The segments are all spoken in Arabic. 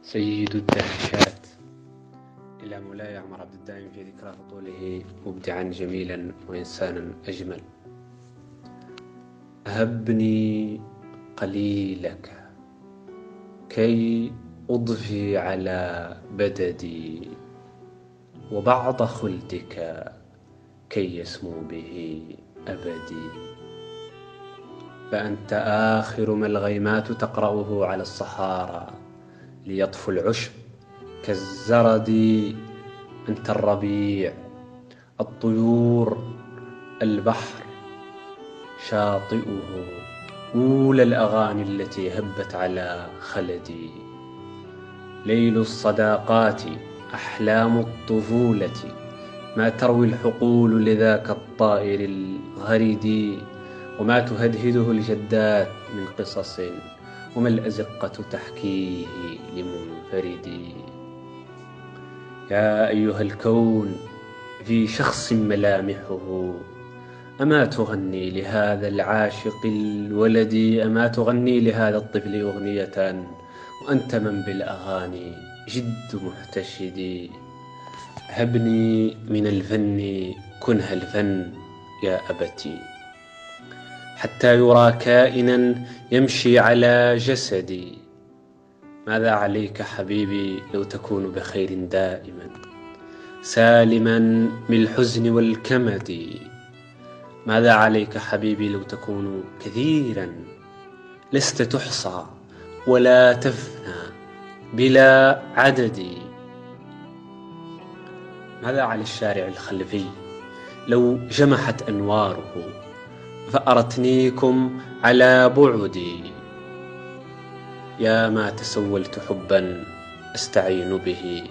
سيد الدهشات. إلى مولاي عمر عبد الدائم في ذكرى هطوله مبدعا جميلا وإنسانا أجمل. هبني قليلك كي أضفي على بددي، وبعض خلدك كي يسمو به أبدي. فأنت آخر ما الغيمات تقرأه على الصحارى ليطفو العشب كالزرد. أنت الربيع، الطيور، البحر شاطئه، أولى الأغاني التي هبت على خلدي. ليل الصداقات، أحلام الطفولة، ما تروي الحقول لذاك الطائر الغريد. وما تهدهده الجدات من قصص، وما الأزقة تحكيه لمنفرد. يا أيها الكون في شخص ملامحه، أما تغني لهذا العاشق الولد، أما تغني لهذا الطفل أغنية وأنت من بالأغاني جد محتشد. هبني من الفن كنه الفن يا أبتي، حتى يرى كائنا يمشي على جسدي. ماذا عليك حبيبي لو تكون بخير دائما، سالما من الحزن والكمد. ماذا عليك حبيبي لو تكون كثيرا، لست تحصى ولا تفنى بلا عدد. ماذا على الشارع الخلفي لو جمحت أنواره فأرتنيكم على بعدي. يا ما تسولت حبا أستعين به،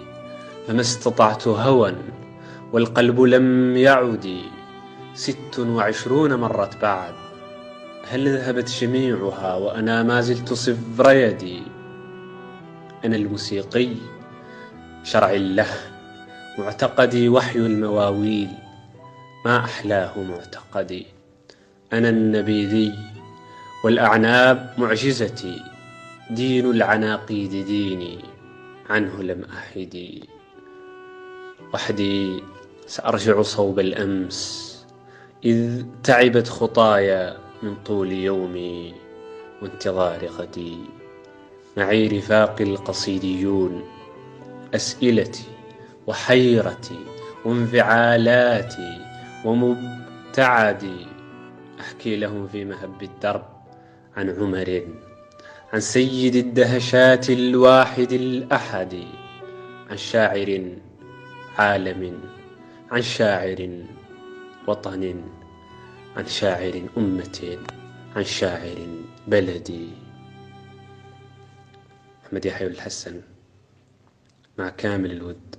فما استطعت هوى والقلب لم يعد. 26 مرت بعد، هل ذهبت جميعها وأنا ما زلت صفر يدي. أنا الموسيقي شرع اللحن، معتقدي وحي المواويل، ما أحلاه معتقدي. أنا النبيذي والأعناب معجزتي، دين العناقيد ديني عنه لم أحد. وحدي سأرجع صوب الأمس، إذ تعبت خطايا من طول يومي وانتظار غدي. معي رفاقي القصيديون، أسئلتي وحيرتي وانفعالاتي ومبتعدي. أحكي لهم في مهب الدرب عن عمر، عن سيد الدهشات الواحد الأحد. عن شاعر عالم، عن شاعر وطن، عن شاعر أمة، عن شاعر بلدي. محمد يحيى الحسن، مع كامل الود.